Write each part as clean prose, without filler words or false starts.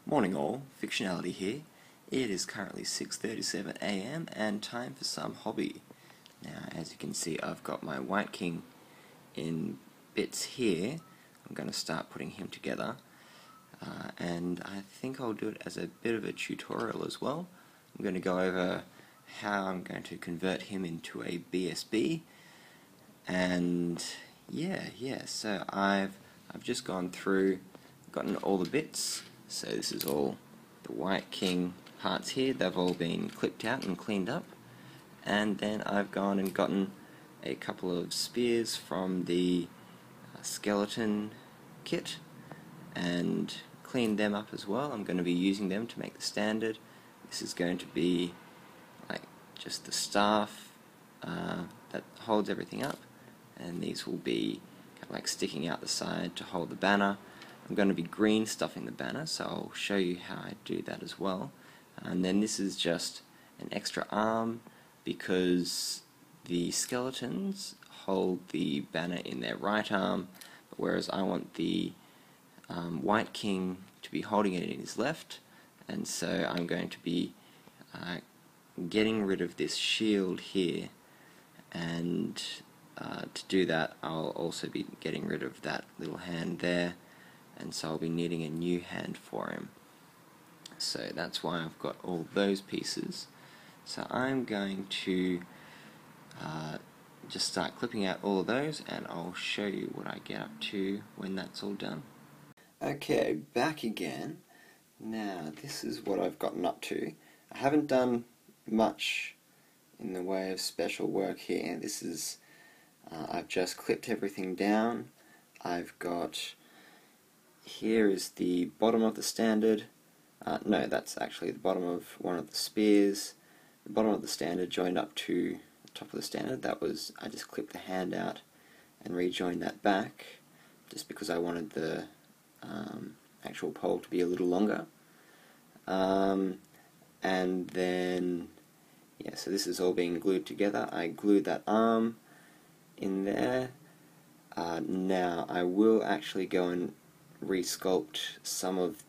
Morning all, Fictionality here. It is currently 6:37 AM and time for some hobby. Now, as you can see, I've got my White King in bits here. I'm going to start putting him together, and I think I'll do it as a bit of a tutorial as well. I'm going to go over how I'm going to convert him into a BSB, and so I've just gone through, gotten all the bits. So this is all the White King parts here. They've all been clipped out and cleaned up, and then I've gone and gotten a couple of spears from the skeleton kit and cleaned them up as well. I'm going to be using them to make the standard. This is going to be like just the staff that holds everything up, and these will be kind of like sticking out the side to hold the banner. I'm going to be green stuffing the banner, so I'll show you how I do that as well. And then this is just an extra arm because the skeletons hold the banner in their right arm, whereas I want the White King to be holding it in his left, and so I'm going to be getting rid of this shield here, and to do that I'll also be getting rid of that little hand there, and so I'll be needing a new hand for him. So that's why I've got all those pieces. So I'm going to just start clipping out all of those, and I'll show you what I get up to when that's all done. Okay, back again. Now this is what I've gotten up to. I haven't done much in the way of special work here. This is I've just clipped everything down. I've got, here is the bottom of the standard. No, that's actually the bottom of one of the spears. The bottom of the standard joined up to the top of the standard. That was, I just clipped the hand out and rejoined that back, just because I wanted the actual pole to be a little longer. And then, yeah, so this is all being glued together. I glued that arm in there. Now I will actually go and resculpt some of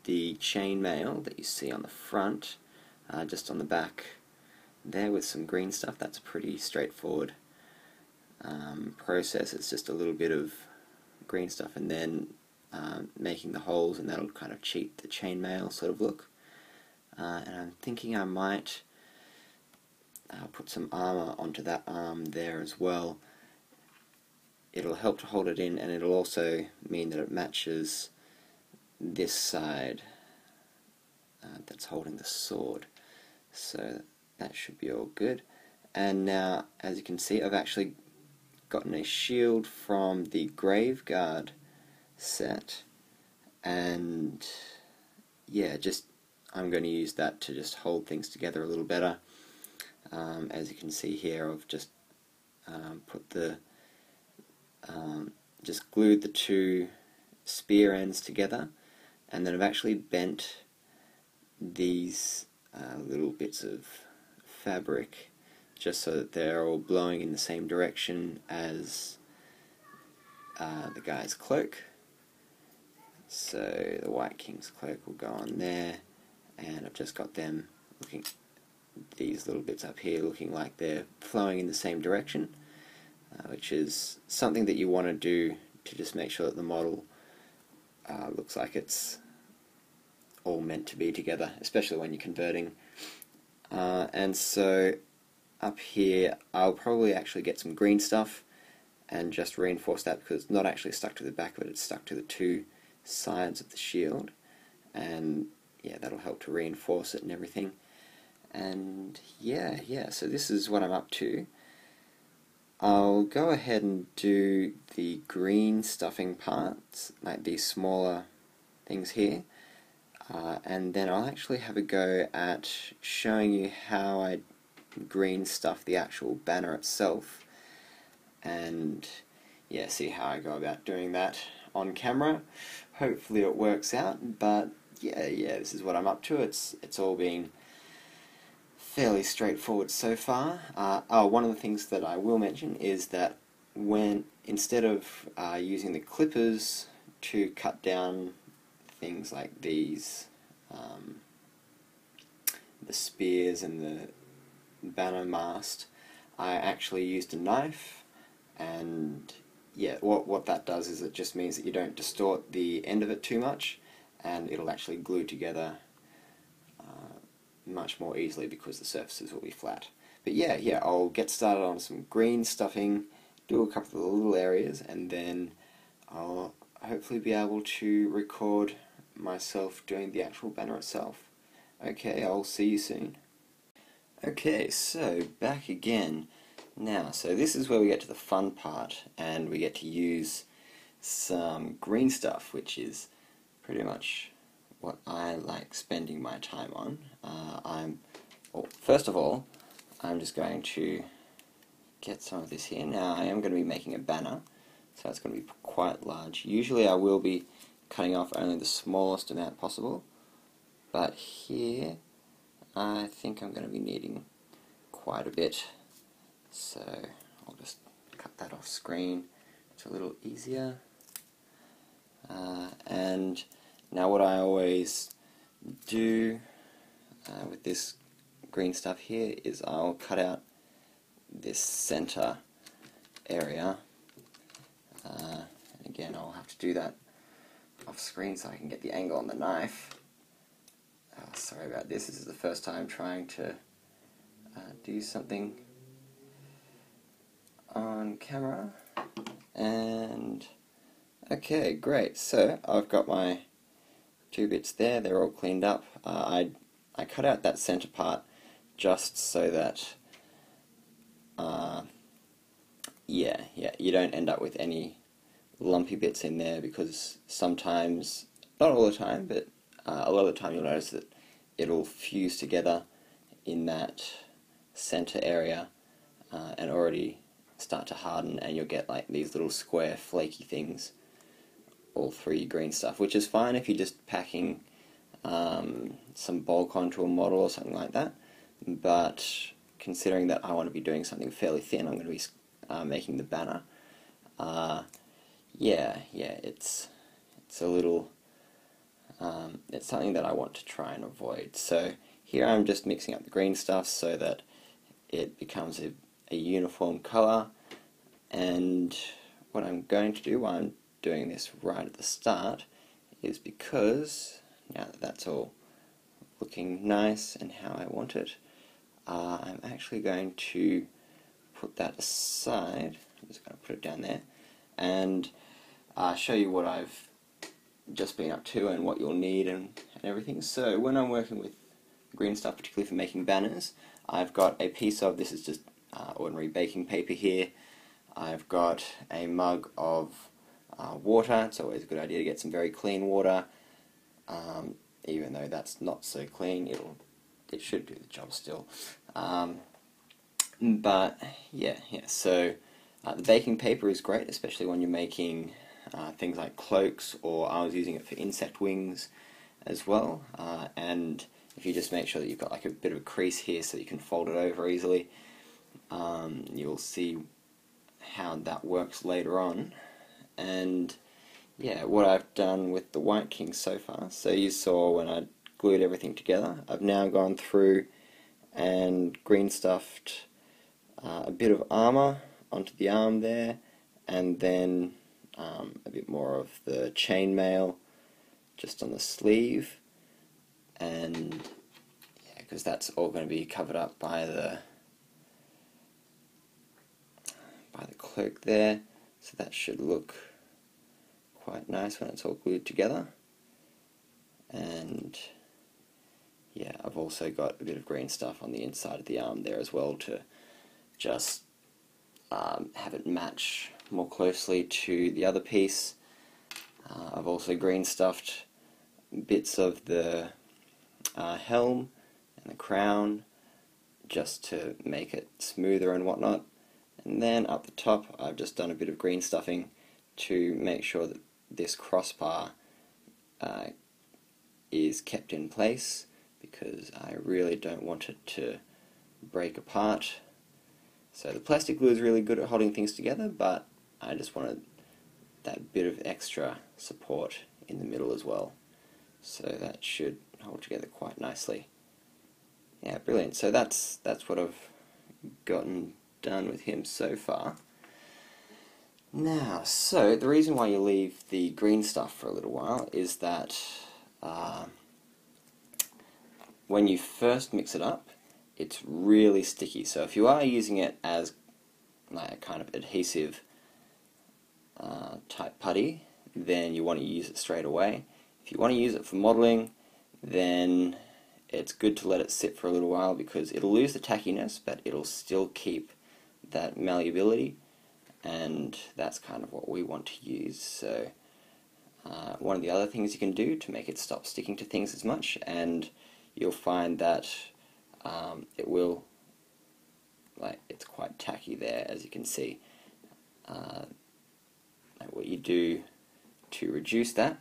the chainmail that you see on the front, just on the back there with some green stuff. That's a pretty straightforward process. It's just a little bit of green stuff and then making the holes, and that'll kind of cheat the chainmail sort of look. And I'm thinking I might put some armor onto that arm there as well. It'll help to hold it in, and it'll also mean that it matches this side that's holding the sword. So that should be all good. And now, as you can see, I've actually gotten a shield from the Graveguard set, and yeah, just I'm going to use that to just hold things together a little better. As you can see here, I've just put the just glued the two spear ends together, and then I've actually bent these little bits of fabric just so that they're all blowing in the same direction as the guy's cloak. So the White King's cloak will go on there, and I've just got them looking, these little bits up here looking like they're flowing in the same direction, which is something that you want to do to just make sure that the model looks like it's all meant to be together, especially when you're converting. And so up here I'll probably actually get some green stuff and just reinforce that, because it's not actually stuck to the back of it, it's stuck to the two sides of the shield, and yeah, that'll help to reinforce it and everything. And yeah, so this is what I'm up to. I'll go ahead and do the green stuffing parts, like these smaller things here, and then I'll actually have a go at showing you how I green stuff the actual banner itself, and yeah, see how I go about doing that on camera. Hopefully it works out, but yeah, this is what I'm up to. It's all been fairly straightforward so far. One of the things that I will mention is that when, instead of using the clippers to cut down things like these the spears and the banner mast, I actually used a knife, and yeah, what that does is it just means that you don't distort the end of it too much, and it'll actually glue together much more easily because the surfaces will be flat. But yeah, I'll get started on some green stuffing, do a couple of little areas, and then I'll hopefully be able to record myself doing the actual banner itself. Okay, I'll see you soon. Okay, so back again. Now, so this is where we get to the fun part, and we get to use some green stuff, which is pretty much what I like spending my time on. Well, first of all, I'm just going to get some of this here. Now, I am going to be making a banner, so it's going to be quite large. Usually I will be cutting off only the smallest amount possible, but here I think I'm going to be needing quite a bit, so I'll just cut that off screen. It's a little easier. And now what I always do with this green stuff here is I'll cut out this center area. And again, I'll have to do that off screen so I can get the angle on the knife. Sorry about this. This is the first time trying to do something on camera. And okay, great. So I've got my two bits there. They're all cleaned up. I cut out that center part just so that you don't end up with any lumpy bits in there, because sometimes, not all the time, but a lot of the time you'll notice that it'll fuse together in that center area and already start to harden, and you'll get like these little square flaky things all through your green stuff, which is fine if you're just packing some bulk onto a model or something like that. But considering that I want to be doing something fairly thin, I'm going to be making the banner. It's a little it's something that I want to try and avoid. So here I'm just mixing up the green stuff so that it becomes a uniform color. And what I'm going to do while I'm doing this right at the start is, because now that that's all looking nice and how I want it, I'm actually going to put that aside. I'm just going to put it down there and show you what I've just been up to and what you'll need and everything. So when I'm working with green stuff, particularly for making banners, I've got a piece of, this is just ordinary baking paper here. I've got a mug of water. It's always a good idea to get some very clean water, even though that's not so clean, it should do the job still. But so the baking paper is great, especially when you're making things like cloaks, or I was using it for insect wings as well. And if you just make sure that you've got like a bit of a crease here so you can fold it over easily, you'll see how that works later on. And yeah, what I've done with the White King so far, so you saw when I glued everything together, I've now gone through and green stuffed a bit of armor onto the arm there, and then a bit more of the chainmail just on the sleeve, and yeah, because that's all going to be covered up by the cloak there, so that should look quite nice when it's all glued together. And yeah, I've also got a bit of green stuff on the inside of the arm there as well to just have it match more closely to the other piece. I've also green stuffed bits of the helm and the crown just to make it smoother and whatnot. And then up the top I've just done a bit of green stuffing to make sure that this crossbar is kept in place, because I really don't want it to break apart. So the plastic glue is really good at holding things together, but I just wanted that bit of extra support in the middle as well. So that should hold together quite nicely. Yeah, brilliant. So that's what I've gotten done with him so far. Now, so the reason why you leave the green stuff for a little while is that when you first mix it up, it's really sticky. So if you are using it as like a kind of adhesive type putty, then you want to use it straight away. If you want to use it for modeling, then it's good to let it sit for a little while, because it'll lose the tackiness, but it'll still keep that malleability, and that's kind of what we want to use. So one of the other things you can do to make it stop sticking to things as much, and you'll find that it will, like, it's quite tacky there, as you can see. What you do to reduce that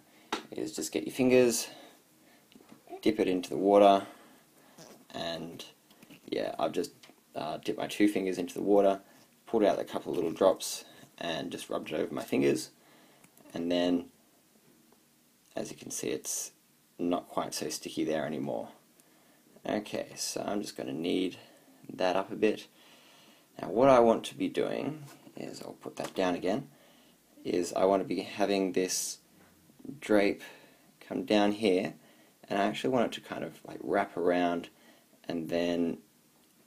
is just get your fingers, dip it into the water, and yeah, I've just dipped my 2 fingers into the water, pulled out a couple of little drops, and just rubbed it over my fingers, and then, as you can see, it's not quite so sticky there anymore. Okay, so I'm just going to knead that up a bit. Now what I want to be doing is, I'll put that down again, is I want to be having this drape come down here, and I actually want it to kind of like wrap around, and then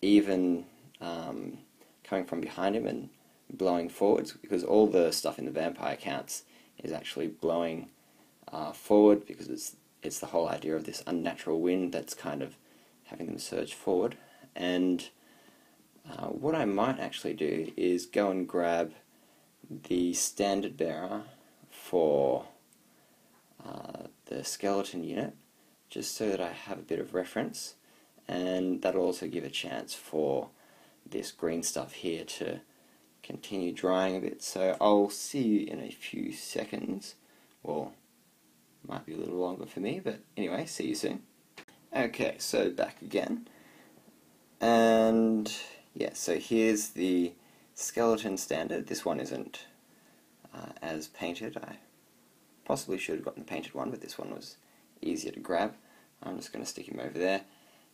even coming from behind him and blowing forwards, because all the stuff in the vampire counts is actually blowing forward, because it's the whole idea of this unnatural wind that's kind of having them surge forward. And what I might actually do is go and grab the standard bearer for the skeleton unit, just so that I have a bit of reference, and that'll also give a chance for this green stuff here to continue drying a bit. So I'll see you in a few seconds. Well, might be a little longer for me, but anyway, see you soon. Okay, so back again, and yeah, so here's the skeleton standard. This one isn't as painted. I possibly should have gotten the painted one, but this one was easier to grab. I'm just going to stick him over there.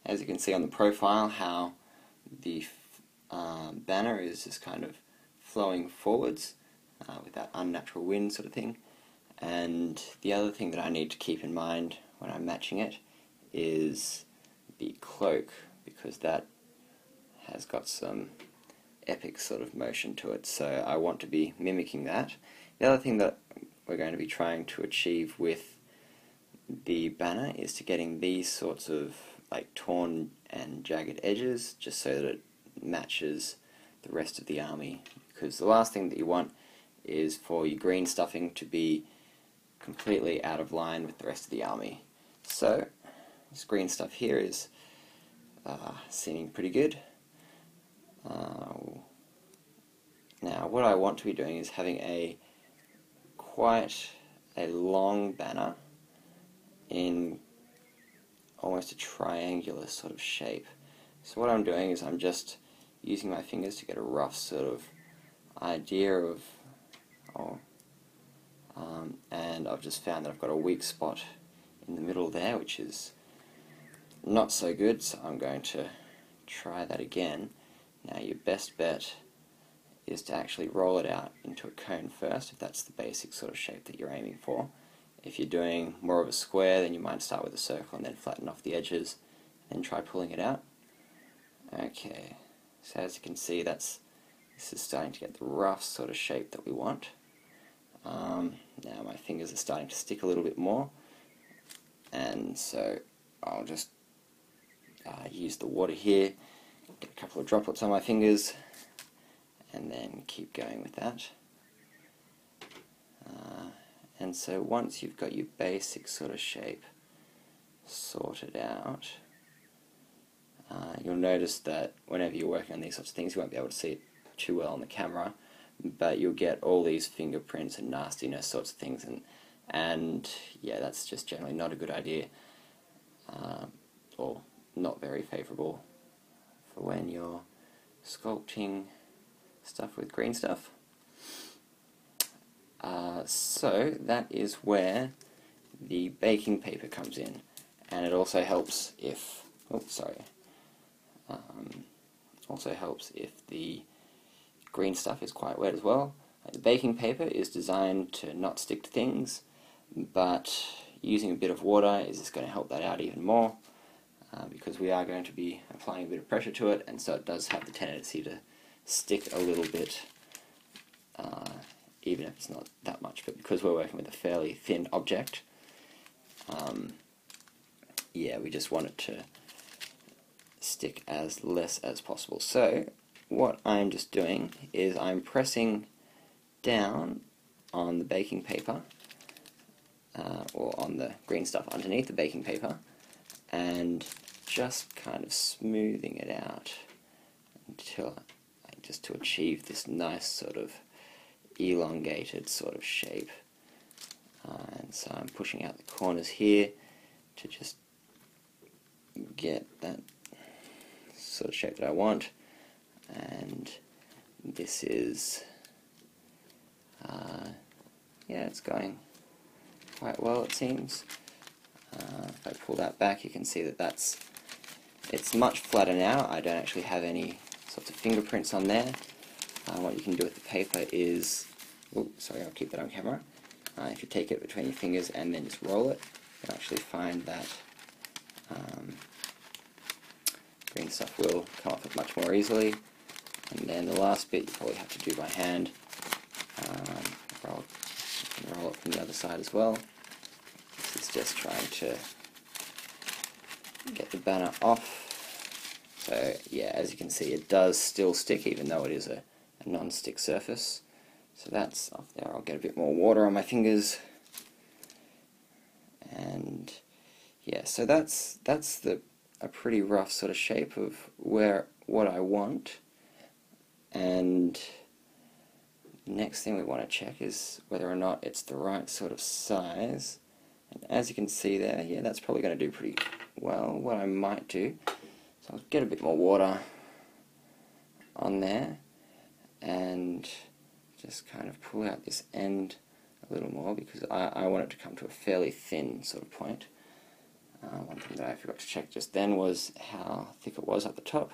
As you can see on the profile, how the banner is just kind of flowing forwards with that unnatural wind sort of thing. And the other thing that I need to keep in mind when I'm matching it is the cloak, because that has got some epic sort of motion to it, so I want to be mimicking that. The other thing that we're going to be trying to achieve with the banner is to getting these sorts of like torn and jagged edges, just so that it matches the rest of the army, because the last thing that you want is for your green stuffing to be completely out of line with the rest of the army. So this green stuff here is seeming pretty good. Now what I want to be doing is having quite a long banner in almost a triangular sort of shape. So what I'm doing is I'm just using my fingers to get a rough sort of idea of, and I've just found that I've got a weak spot in the middle there, which is not so good, so I'm going to try that again. Now your best bet is to actually roll it out into a cone first, if that's the basic sort of shape that you're aiming for. If you're doing more of a square, then you might start with a circle and then flatten off the edges, and try pulling it out. Okay, so as you can see, this is starting to get the rough sort of shape that we want. Now my fingers are starting to stick a little bit more, and so I'll just use the water here, get a couple of droplets on my fingers, and then keep going with that. And so once you've got your basic sort of shape sorted out, you'll notice that whenever you're working on these sorts of things, you won't be able to see it too well on the camera, but you'll get all these fingerprints and nastiness sorts of things, and yeah, that's just generally not a good idea, or not very favourable for when you're sculpting stuff with green stuff. So that is where the baking paper comes in, and it also helps if, also helps if the green stuff is quite wet as well. The baking paper is designed to not stick to things, but using a bit of water is just going to help that out even more, because we are going to be applying a bit of pressure to it, and so it does have the tendency to stick a little bit, even if it's not that much. But because we're working with a fairly thin object, yeah, we just want it to stick as less as possible. So what I'm just doing is I'm pressing down on the baking paper, or on the green stuff underneath the baking paper, and just kind of smoothing it out until, just to achieve this nice sort of elongated sort of shape. And so I'm pushing out the corners here to just get that sort of shape that I want. And this is, yeah, it's going quite well, it seems. If I pull that back, you can see that it's much flatter now. I don't actually have any sorts of fingerprints on there. What you can do with the paper is, oh, sorry, I'll keep that on camera. If you take it between your fingers and then just roll it, you'll actually find that green stuff will come off much more easily. And then the last bit you probably have to do by hand. Roll it from the other side as well. This is just trying to get the banner off. So yeah, as you can see, it does still stick even though it is a non-stick surface. So that's off there. I'll get a bit more water on my fingers. And yeah, so that's a pretty rough sort of shape of what I want. And next thing we want to check is whether or not it's the right sort of size. And as you can see there, yeah, that's probably going to do pretty well. What I might do, so I'll get a bit more water on there and just kind of pull out this end a little more, because I want it to come to a fairly thin sort of point. One thing that I forgot to check just then was how thick it was at the top.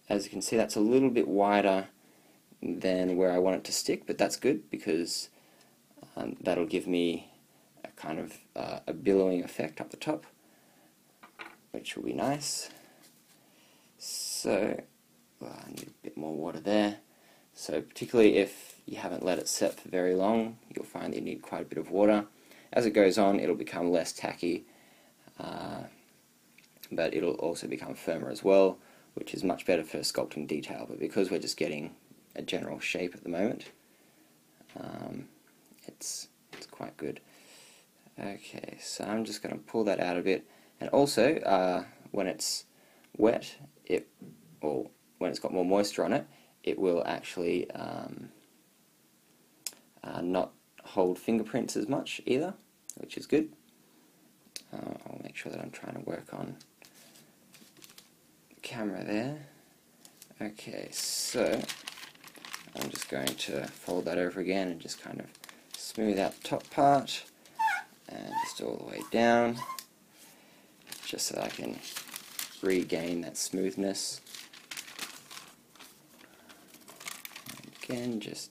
As you can see, that's a little bit wider than where I want it to stick, but that's good because that'll give me a kind of a billowing effect up the top, which will be nice. So I need a bit more water there. So particularly if you haven't let it set for very long, you'll find that you need quite a bit of water. As it goes on, it'll become less tacky, but it'll also become firmer as well, which is much better for sculpting detail. But because we're just getting a general shape at the moment, it's quite good. Okay, so I'm just going to pull that out a bit, and also when it's wet, or when it's got more moisture on it, it will actually not hold fingerprints as much either, which is good. I'll make sure that I'm trying to work on the camera there. Okay, so I'm just going to fold that over again and just kind of smooth out the top part and just all the way down, just so I can regain that smoothness. Again, just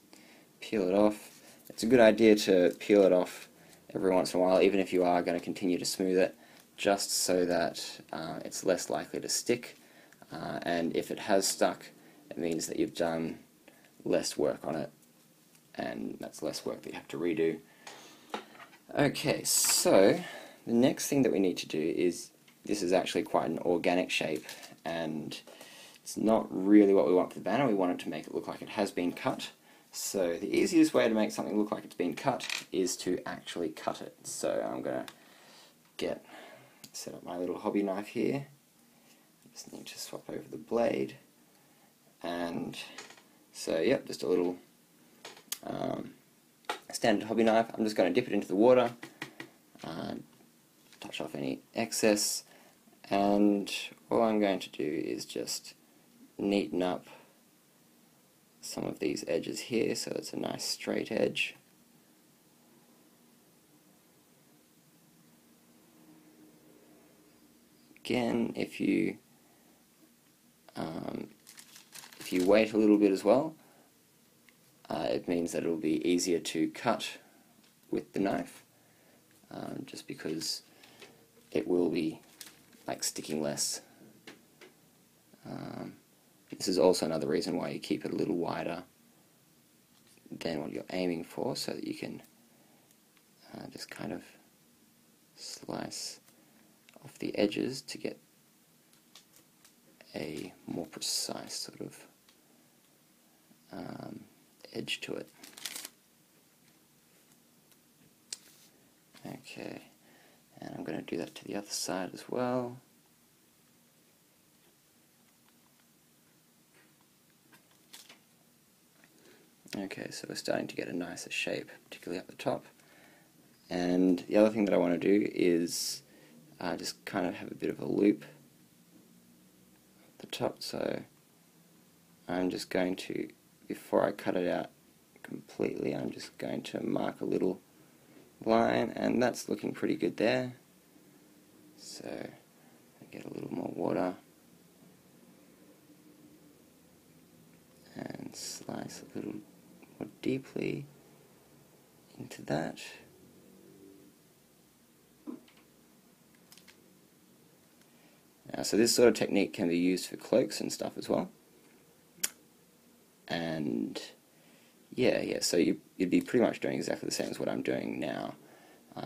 peel it off. It's a good idea to peel it off every once in a while, even if you are going to continue to smooth it, just so that it's less likely to stick. And if it has stuck, it means that you've done less work on it, and that's less work that you have to redo. Okay, so the next thing that we need to do is, this is actually quite an organic shape, and it's not really what we want for the banner. We want it to make it look like it has been cut. So the easiest way to make something look like it's been cut is to actually cut it. So I'm going to set up my little hobby knife here. Just need to swap over the blade. And so yep, just a little standard hobby knife. I'm just going to dip it into the water, touch off any excess, and all I'm going to do is just neaten up some of these edges here so it's a nice straight edge. again, if you wait a little bit as well, it means that it will be easier to cut with the knife, just because it will be like sticking less. This is also another reason why you keep it a little wider than what you're aiming for, so that you can just kind of slice off the edges to get a more precise sort of edge to it. Okay, and I'm going to do that to the other side as well. Okay, so we're starting to get a nicer shape, particularly up the top. And the other thing that I want to do is just kind of have a bit of a loop at the top, so I'm just going to, before I cut it out completely, I'm just going to mark a little line, and that's looking pretty good there. So I get a little more water and slice a little more deeply into that. Now, so this sort of technique can be used for cloaks and stuff as well. And yeah, so you'd be pretty much doing exactly the same as what I'm doing now.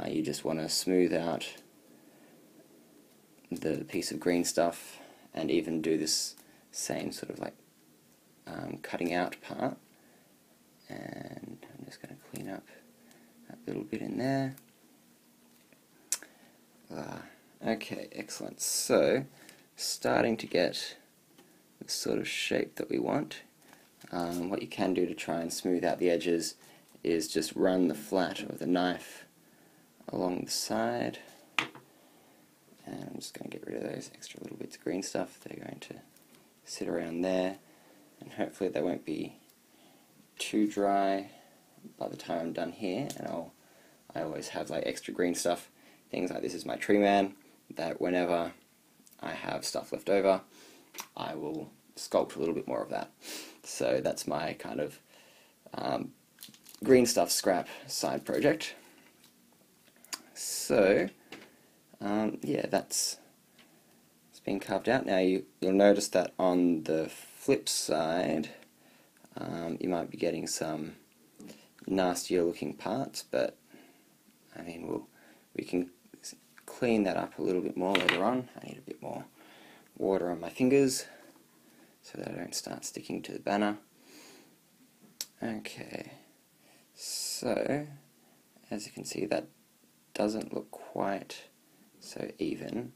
You just want to smooth out the piece of green stuff, and even do this same sort of like cutting out part. And I'm just going to clean up that little bit in there. Okay, excellent. So, starting to get the sort of shape that we want. What you can do to try and smooth out the edges is just run the flat of the knife along the side. And I'm just going to get rid of those extra little bits of green stuff. They're going to sit around there, and hopefully they won't be too dry by the time I'm done here. And I always have like extra green stuff. Things like this is my tree man, that whenever I have stuff left over, I will sculpt a little bit more of that. So that's my kind of green stuff scrap side project. So yeah, it's been carved out. Now you'll notice that on the flip side, you might be getting some nastier looking parts, but I mean we can clean that up a little bit more later on. I need a bit more water on my fingers so that I don't start sticking to the banner. Okay, so as you can see, that doesn't look quite so even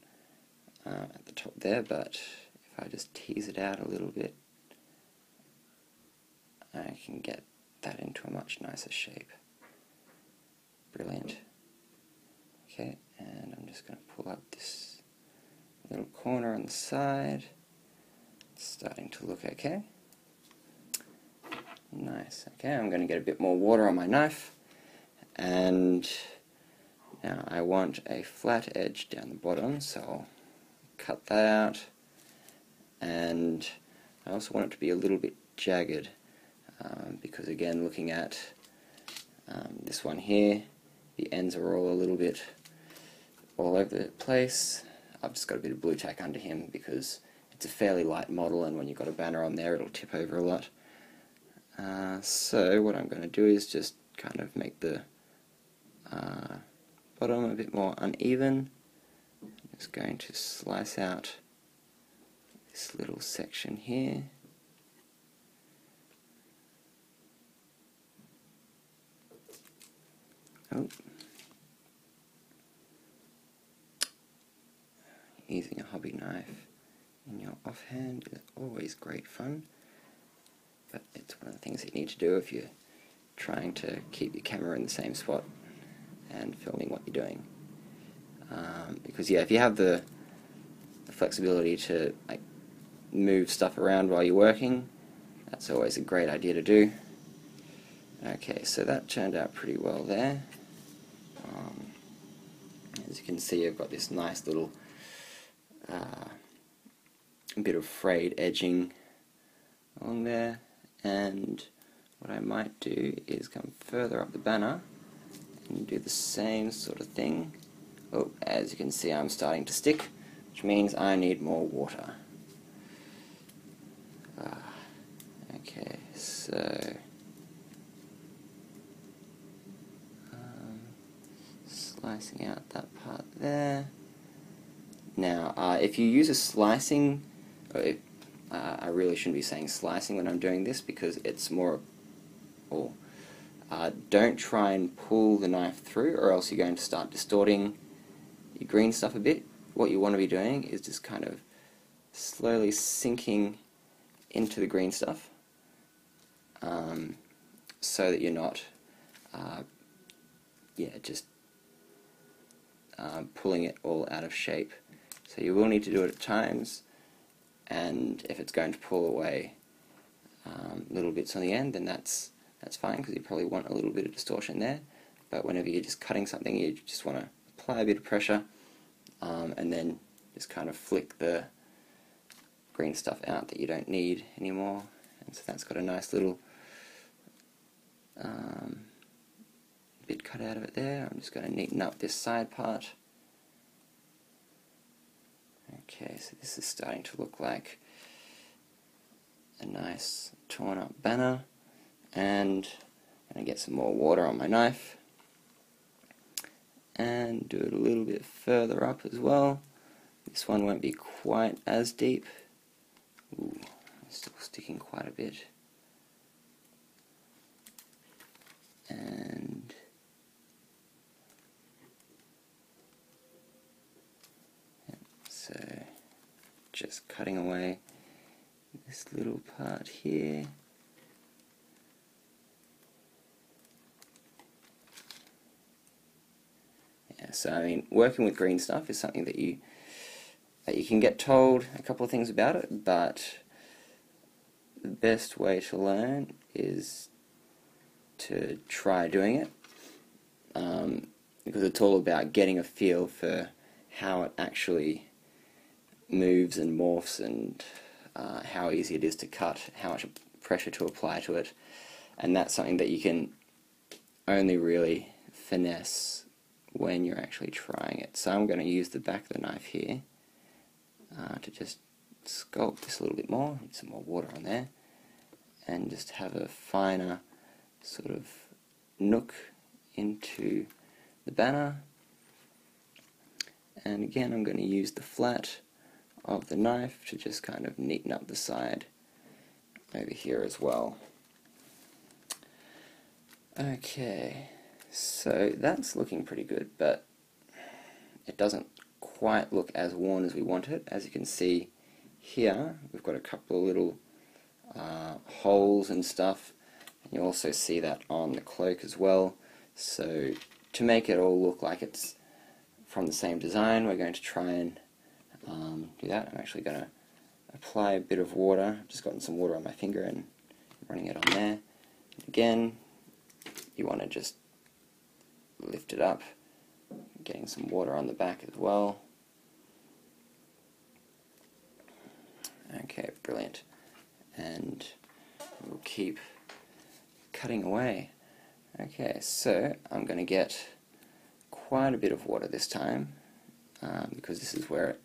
at the top there, but if I just tease it out a little bit, I can get that into a much nicer shape. Brilliant. Okay, and I'm just going to pull up this little corner on the side. It's starting to look okay. Nice. Okay, I'm going to get a bit more water on my knife, and now I want a flat edge down the bottom, so I'll cut that out, and I also want it to be a little bit jagged, because again, looking at this one here, the ends are all a little bit all over the place. I've just got a bit of blue tack under him because it's a fairly light model, and when you've got a banner on there, it'll tip over a lot. So what I'm going to do is just kind of make the bottom a bit more uneven. I'm just going to slice out this little section here. Oh. Using a hobby knife in your offhand is always great fun, but it's one of the things that you need to do if you're trying to keep your camera in the same spot and filming what you're doing. Because yeah, if you have the flexibility to like move stuff around while you're working, that's always a great idea to do. Okay, so that turned out pretty well there. As you can see, I've got this nice little a bit of frayed edging along there, and what I might do is come further up the banner and do the same sort of thing. Oh, as you can see, I'm starting to stick, which means I need more water. Okay, so slicing out that part there. Now, if you use a slicing, I really shouldn't be saying slicing when I'm doing this because it's more, don't try and pull the knife through or else you're going to start distorting your green stuff a bit. What you want to be doing is just kind of slowly sinking into the green stuff so that you're not just pulling it all out of shape. So you will need to do it at times, and if it's going to pull away little bits on the end, then that's fine, because you probably want a little bit of distortion there. But whenever you're just cutting something, you just want to apply a bit of pressure and then just kind of flick the green stuff out that you don't need anymore. And so that's got a nice little bit cut out of it there. I'm just going to neaten up this side part. Okay, so this is starting to look like a nice torn up banner, and I'm going to get some more water on my knife and do it a little bit further up as well. This one won't be quite as deep. Ooh, it's still sticking quite a bit. And so just cutting away this little part here. Yeah, so I mean, working with green stuff is something that you can get told a couple of things about it, but the best way to learn is to try doing it, because it's all about getting a feel for how it actually moves and morphs, and how easy it is to cut, how much pressure to apply to it, and that's something that you can only really finesse when you're actually trying it. So I'm going to use the back of the knife here to just sculpt this a little bit more, need some more water on there, and just have a finer sort of nook into the banner. And again, I'm going to use the flat of the knife to just kind of neaten up the side over here as well. Okay, so that's looking pretty good, but it doesn't quite look as worn as we want it. As you can see here, we've got a couple of little holes and stuff, and you also see that on the cloak as well. So to make it all look like it's from the same design, we're going to try and do that. I'm actually going to apply a bit of water. I've just gotten some water on my finger and running it on there. Again, you want to just lift it up, getting some water on the back as well. Okay, brilliant. And we'll keep cutting away. Okay, so I'm going to get quite a bit of water this time, because this is where it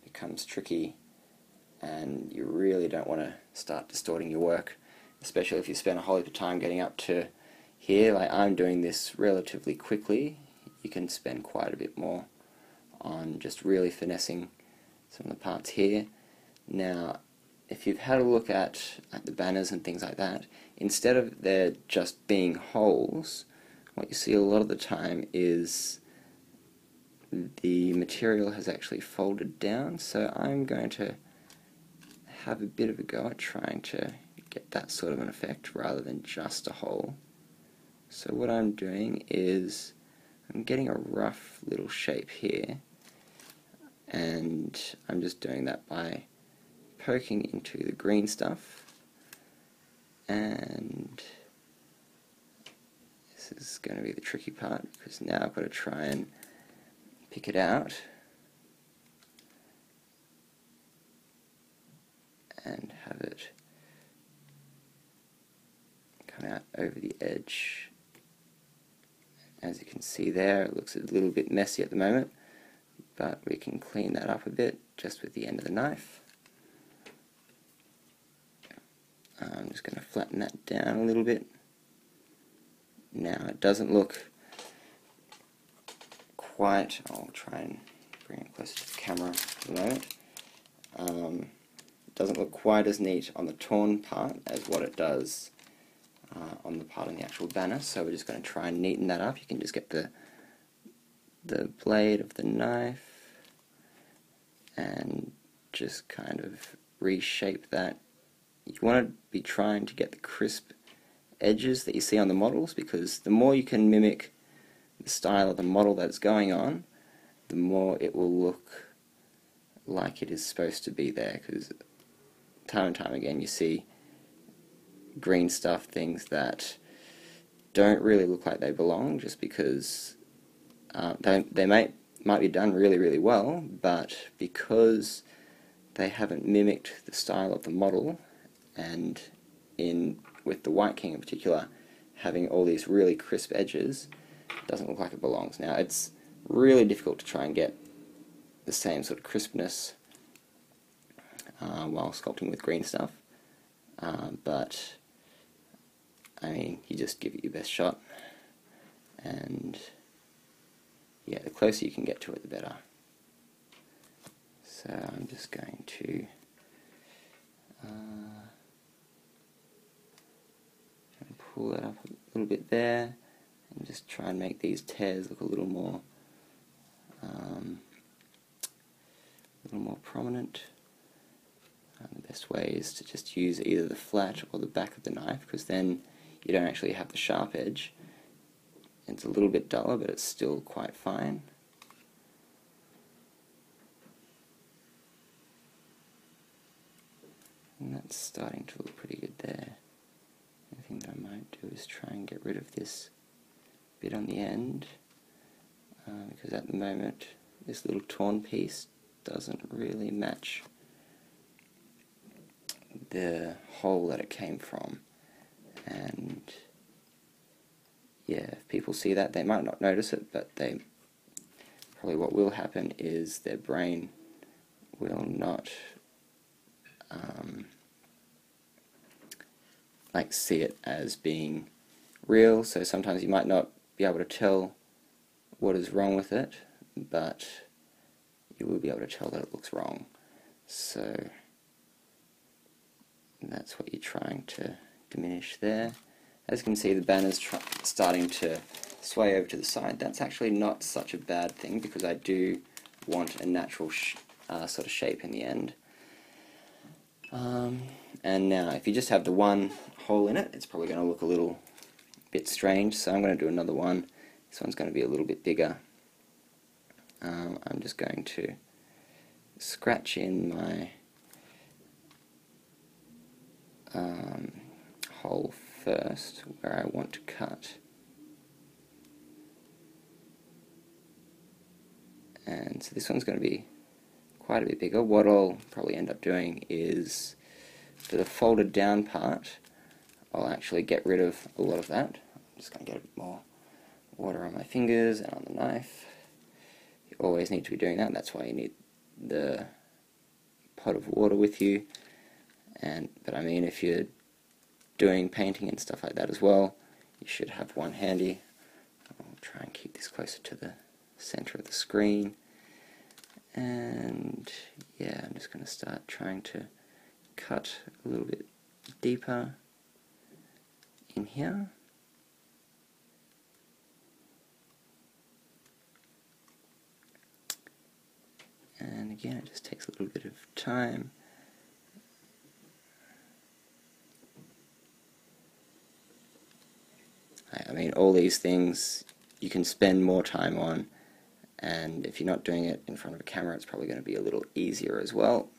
becomes tricky and you really don't want to start distorting your work, especially if you spend a whole heap of time getting up to here. Like I'm doing this relatively quickly. You can spend quite a bit more on just really finessing some of the parts here. Now, if you've had a look at the banners and things like that, instead of there just being holes, what you see a lot of the time is the material has actually folded down. So I'm going to have a bit of a go at trying to get that sort of an effect rather than just a hole. So what I'm doing is I'm getting a rough little shape here, and I'm just doing that by poking into the green stuff, and this is going to be the tricky part because now I've got to try and pick it out over the edge. As you can see there, it looks a little bit messy at the moment, but we can clean that up a bit just with the end of the knife. I'm just going to flatten that down a little bit. Now it doesn't look quite, I'll try and bring it closer to the camera for the moment. It doesn't look quite as neat on the torn part as what it does on the part on the actual banner, so we're just going to try and neaten that up. You can just get the blade of the knife and just kind of reshape that. You want to be trying to get the crisp edges that you see on the models, because the more you can mimic the style of the model that's going on, the more it will look like it is supposed to be there, because time and time again you see Greenstuff things that don't really look like they belong, just because they might be done really well, but because they haven't mimicked the style of the model, and with the White King in particular having all these really crisp edges, it doesn't look like it belongs. Now it's really difficult to try and get the same sort of crispness while sculpting with Greenstuff, but I mean, you just give it your best shot, and yeah, the closer you can get to it, the better. So I'm just going to pull that up a little bit there, and just try and make these tears look a little more prominent. The best way is to just use either the flat or the back of the knife, because then you don't actually have the sharp edge. It's a little bit duller, but it's still quite fine. And that's starting to look pretty good there. The thing that I might do is try and get rid of this bit on the end, because at the moment this little torn piece doesn't really match the hole that it came from. And yeah, if people see that, they might not notice it, but probably what will happen is their brain will not like see it as being real. So sometimes you might not be able to tell what is wrong with it, but you will be able to tell that it looks wrong. So that's what you're trying to diminish there. As you can see, the banner's starting to sway over to the side. That's actually not such a bad thing, because I do want a natural sort of shape in the end. And now, if you just have the one hole in it, it's probably going to look a little bit strange, so I'm going to do another one. This one's going to be a little bit bigger. I'm just going to scratch in my hole first where I want to cut, and so this one's going to be quite a bit bigger. What I'll probably end up doing is, for the folded down part, I'll actually get rid of a lot of that. I'm just going to get a bit more water on my fingers and on the knife. You always need to be doing that. That's why you need the pot of water with you. But I mean, if you're doing painting and stuff like that as well, you should have one handy. I'll try and keep this closer to the center of the screen. And yeah, I'm just going to start trying to cut a little bit deeper in here. And again, it just takes a little bit of time. I mean, all these things you can spend more time on, and if you're not doing it in front of a camera, it's probably going to be a little easier as well.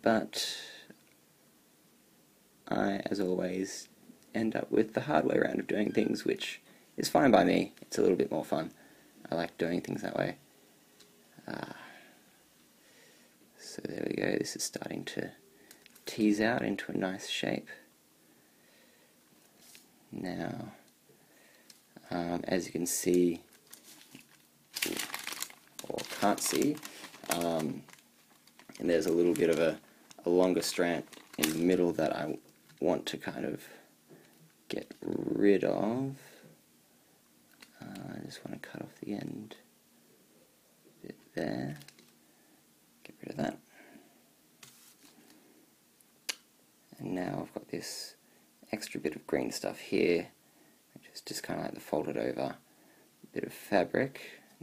But I, as always, end up with the hard way around of doing things, which is fine by me. It's a little bit more fun. I like doing things that way. So there we go. This is starting to tease out into a nice shape. Now, as you can see, or can't see, and there's a little bit of a longer strand in the middle that I want to kind of get rid of. I just want to cut off the end bit there, get rid of that. And now I've got this extra bit of green stuff here, which is just kind of like the folded over bit of fabric.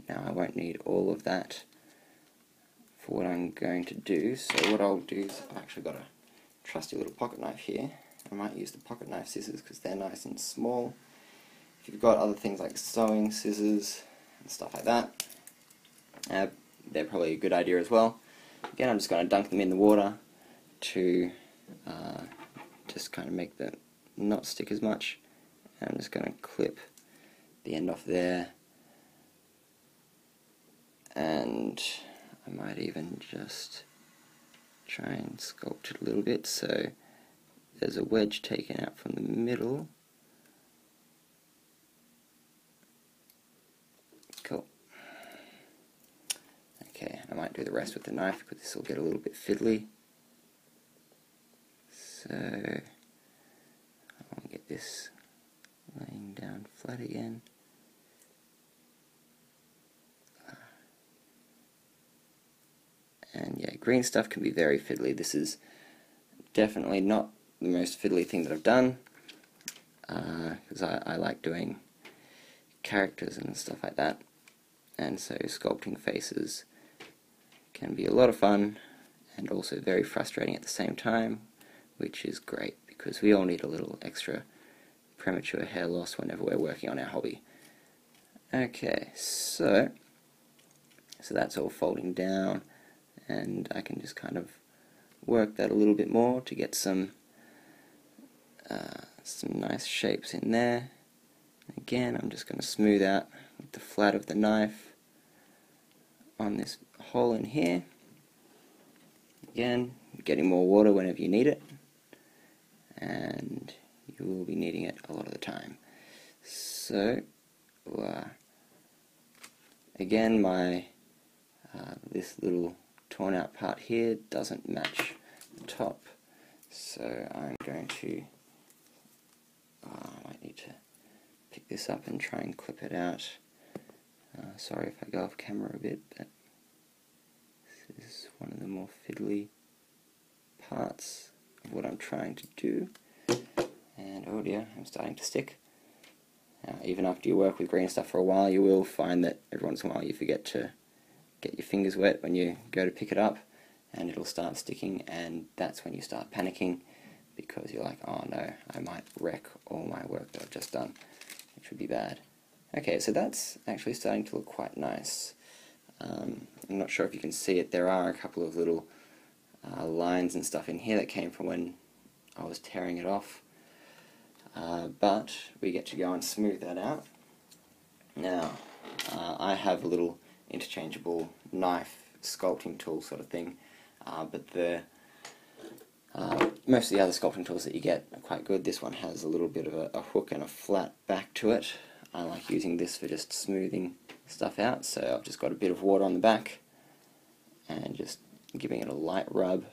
Now I won't need all of that for what I'm going to do, so what I'll do is I've actually got a trusty little pocket knife here. I might use the pocket knife scissors because they're nice and small. If you've got other things like sewing scissors and stuff like that, they're probably a good idea as well. Again, I'm just going to dunk them in the water to just kind of make them not stick as much. And I'm just going to clip the end off there, and I might even just try and sculpt it a little bit so there's a wedge taken out from the middle. Cool. Okay, I might do the rest with the knife because this will get a little bit fiddly. So I'll get this laying down flat again. And yeah, green stuff can be very fiddly. This is definitely not the most fiddly thing that I've done, because I like doing characters and stuff like that, and so sculpting faces can be a lot of fun and also very frustrating at the same time, which is great because we all need a little extra premature hair loss whenever we're working on our hobby. Okay, so that's all folding down, and I can just kind of work that a little bit more to get some nice shapes in there. Again, I'm just going to smooth out with the flat of the knife on this hole in here. Again, getting more water whenever you need it, and you will be needing it a lot of the time. So again, my this little torn out part here doesn't match the top, so I'm going to I might need to pick this up and try and clip it out. Sorry if I go off camera a bit, but this is one of the more fiddly parts of what I'm trying to do. And oh dear, I'm starting to stick. Even after you work with green stuff for a while, you will find that every once in a while you forget to get your fingers wet when you go to pick it up, and it'll start sticking, and that's when you start panicking because you're like, oh no, I might wreck all my work that I've just done, which would be bad. Okay, so that's actually starting to look quite nice. I'm not sure if you can see it, there are a couple of little lines and stuff in here that came from when I was tearing it off, but we get to go and smooth that out. Now, I have a little interchangeable knife sculpting tool sort of thing, but most of the other sculpting tools that you get are quite good. This one has a little bit of a hook and a flat back to it. I like using this for just smoothing stuff out, so I've just got a bit of water on the back and just giving it a light rub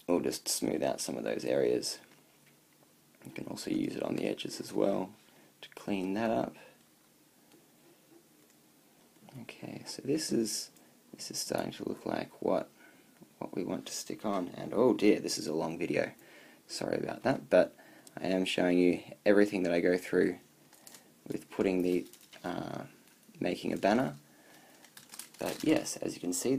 will just smooth out some of those areas. You can also use it on the edges as well to clean that up. Okay, so this is starting to look like what we want to stick on, and oh dear, this is a long video. Sorry about that, but I am showing you everything that I go through with putting the making a banner. But yes, as you can see,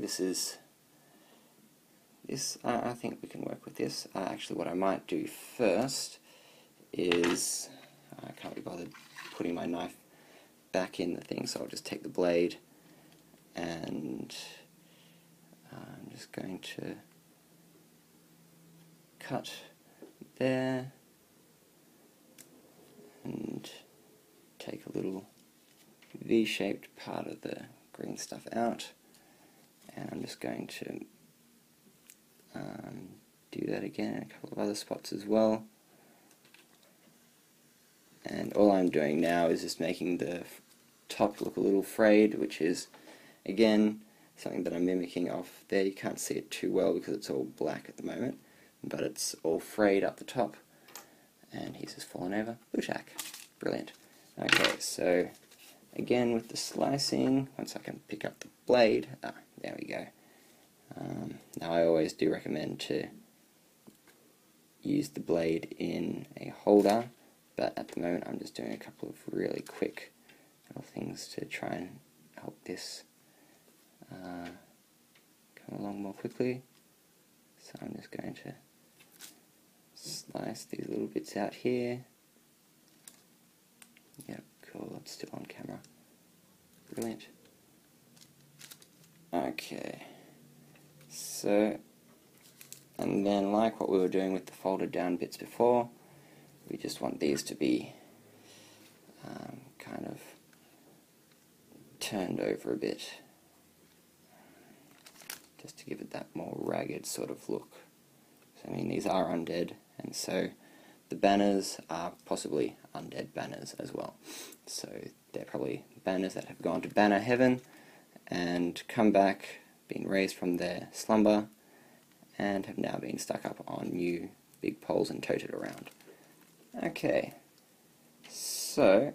I think we can work with this. Actually, what I might do first is, I can't be bothered putting my knife back in the thing, so I'll just take the blade and I'm just going to cut there and take a little V-shaped part of the green stuff out, and I'm just going to do that again in a couple of other spots as well. and all I'm doing now is just making the top look a little frayed, which is again something that I'm mimicking off there. You can't see it too well because it's all black at the moment, but it's all frayed up the top, and he's just fallen over. Blue tack. Brilliant. Okay, so again with the slicing, once I can pick up the blade, there we go. Now I always do recommend to use the blade in a holder, but at the moment I'm just doing a couple of really quick little things to try and help this come along more quickly. So I'm just going to slice these little bits out here. Yep, cool, it's still on camera. Brilliant. Okay, so, and then like what we were doing with the folded down bits before, we just want these to be kind of turned over a bit, just to give it that more ragged sort of look. So I mean, these are undead, and so the banners are possibly undead banners as well. So they're probably banners that have gone to banner heaven and come back, been raised from their slumber, and have now been stuck up on new big poles and toted around. Okay, so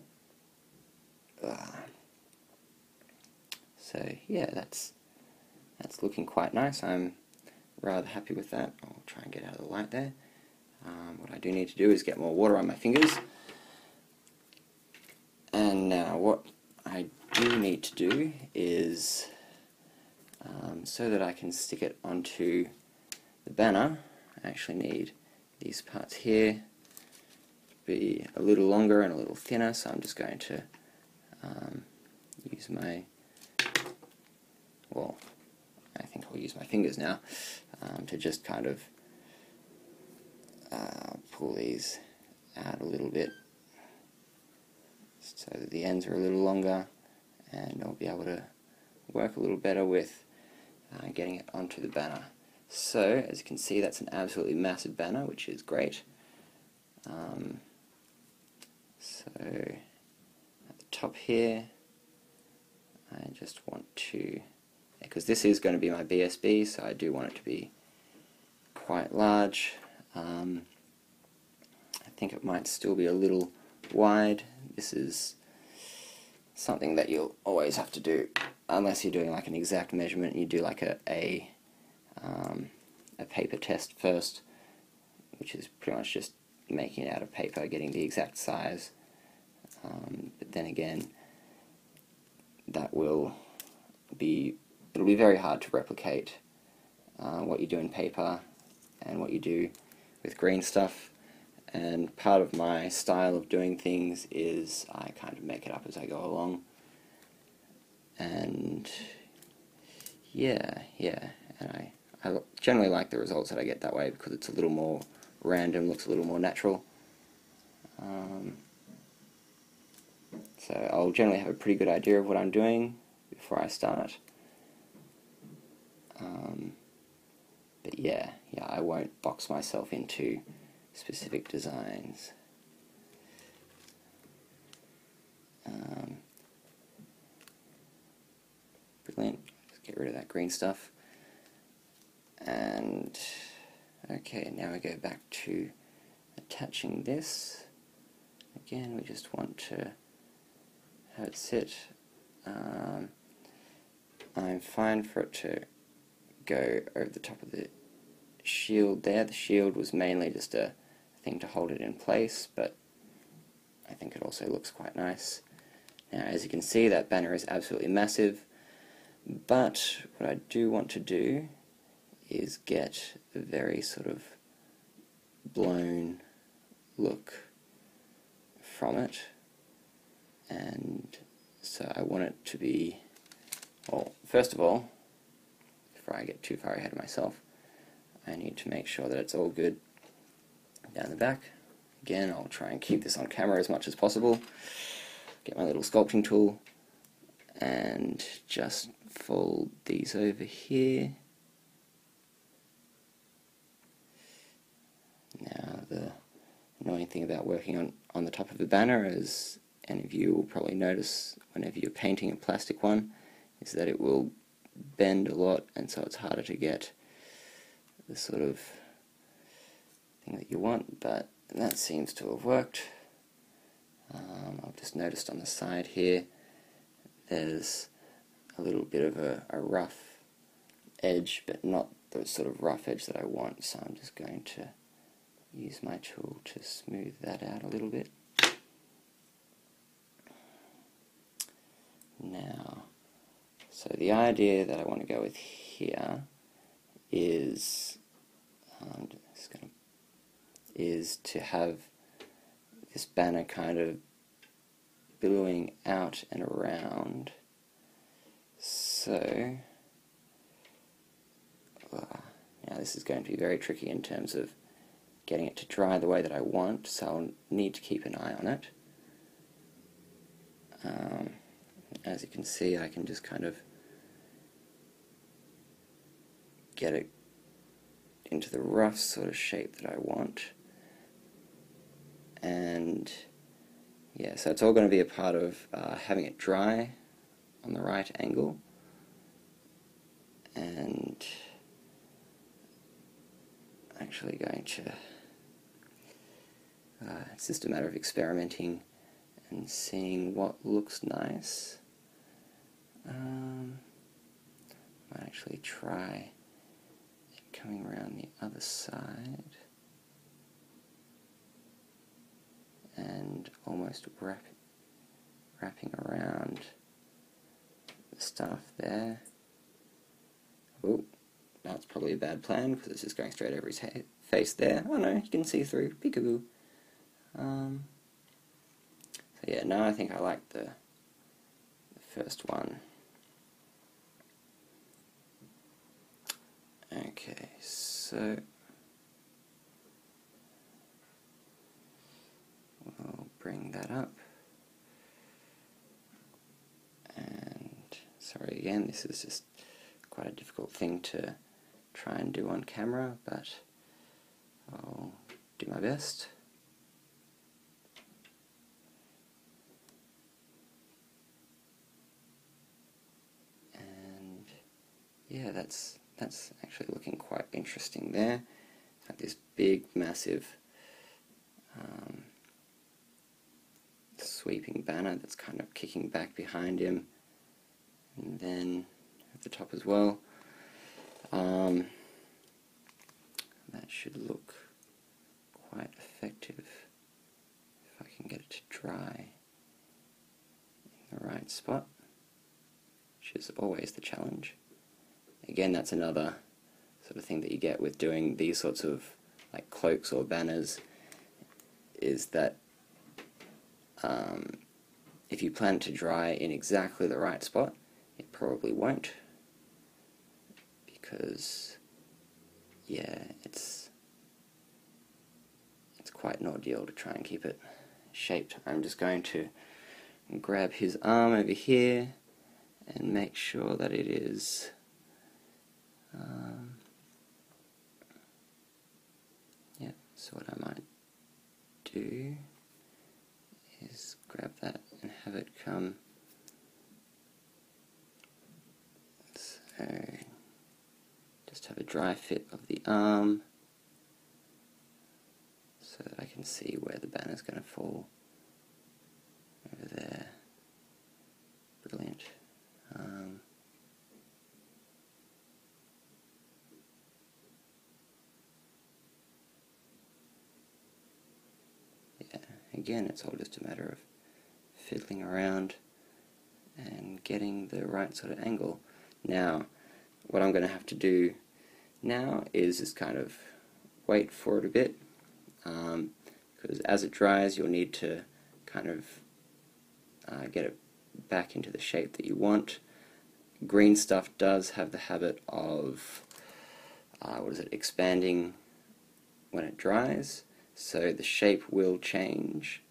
yeah, that's looking quite nice. I'm rather happy with that. I'll try and get out of the light there. What I do need to do is get more water on my fingers. And now what I do need to do is, so that I can stick it onto the banner, I actually need these parts here to be a little longer and a little thinner, so I'm just going to use my, well, I think I'll use my fingers now, to just kind of pull these out a little bit so that the ends are a little longer, and I'll be able to work a little better with getting it onto the banner. So as you can see, that's an absolutely massive banner, which is great. So at the top here, I just want to, because this is going to be my BSB, so I do want it to be quite large. I think it might still be a little wide. This is something that you'll always have to do, unless you're doing like an exact measurement. You do like a paper test first, which is pretty much just making it out of paper, getting the exact size. But then again, that will be, it'll be very hard to replicate what you do in paper and what you do with Greenstuff. And part of my style of doing things is I kind of make it up as I go along. And yeah, and I generally like the results that I get that way because it's a little more random, looks a little more natural. So I'll generally have a pretty good idea of what I'm doing before I start. But yeah, I won't box myself into specific designs. Brilliant. Just get rid of that green stuff. And okay, now we go back to attaching this. Again, we just want to have it sit. I'm fine for it to go over the top of the shield there. The shield was mainly just a thing to hold it in place, but I think it also looks quite nice. Now, as you can see, that banner is absolutely massive, but what I do want to do is get a very sort of blown look from it, and so I want it to be, well, first of all, before I get too far ahead of myself, I need to make sure that it's all good down the back. Again, I'll try and keep this on camera as much as possible. Get my little sculpting tool and just fold these over here. Now, the annoying thing about working on the top of the banner, as any of you will probably notice whenever you're painting a plastic one, is that it will bend a lot, and so it's harder to get the sort of thing that you want, but that seems to have worked. I've just noticed on the side here there's a little bit of a rough edge, but not the sort of rough edge that I want, so I'm just going to use my tool to smooth that out a little bit. Now, so the idea that I want to go with here is to have this banner kind of billowing out and around. So now this is going to be very tricky in terms of getting it to dry the way that I want, so I'll need to keep an eye on it. As you can see, I can just kind of get it into the rough sort of shape that I want. And yeah, so it's all going to be a part of having it dry on the right angle, and actually going to it's just a matter of experimenting and seeing what looks nice. Might actually try coming around the other side and almost wrapping around the stuff there. Oh, that's probably a bad plan because it's just going straight over his face there. Oh no, you can see through. Peekaboo. So yeah, no, I think I like the first one. Okay, so we'll bring that up. And sorry again, this is just quite a difficult thing to try and do on camera, but I'll do my best. And yeah, that's actually looking quite interesting there. Like this big, massive sweeping banner that's kind of kicking back behind him, and then at the top as well. That should look quite effective if I can get it to dry in the right spot, which is always the challenge. Again, that's another sort of thing that you get with doing these sorts of like cloaks or banners, is that if you plan to dry in exactly the right spot, it probably won't, because yeah, it's quite an ordeal to try and keep it shaped. I'm just going to grab his arm over here and make sure that it is yeah, so what I might do is grab that and have it come, so just have a dry fit of the arm so that I can see where the banner is going to fall over there. Brilliant. Yeah, again, it's all just a matter of fiddling around and getting the right sort of angle. Now, what I'm going to have to do now is just kind of wait for it a bit, because as it dries you'll need to kind of get it back into the shape that you want. Greenstuff does have the habit of expanding when it dries, so the shape will change,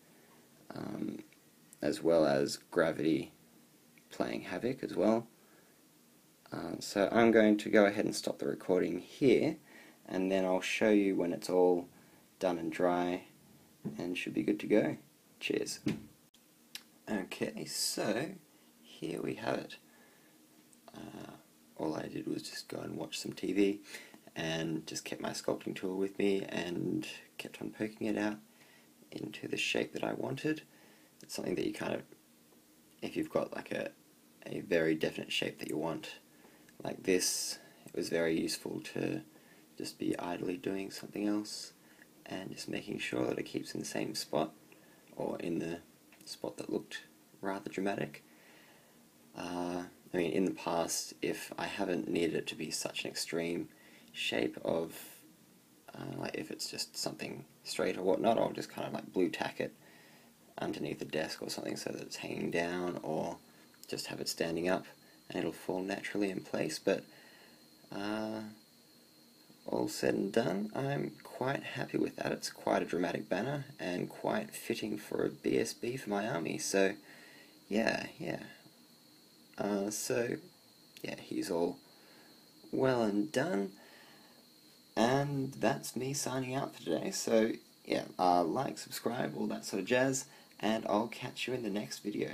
as well as gravity playing havoc as well. So I'm going to go ahead and stop the recording here, and then I'll show you when it's all done and dry and should be good to go. Cheers. Okay, so here we have it. All I did was just go and watch some TV and just kept my sculpting tool with me and kept on poking it out into the shape that I wanted. It's something that you kind of, if you've got like a very definite shape that you want, like this, it was very useful to just be idly doing something else and just making sure that it keeps in the same spot, or in the spot that looked rather dramatic. I mean, in the past, if I haven't needed it to be such an extreme shape of, like if it's just something straight or whatnot, I'll just kind of like blue tack it underneath the desk or something so that it's hanging down, or just have it standing up and it'll fall naturally in place. But all said and done, I'm quite happy with that. It's quite a dramatic banner and quite fitting for a BSB for my army. So yeah. So yeah, he's all well and done, and that's me signing out for today. So yeah, like, subscribe, all that sort of jazz, and I'll catch you in the next video.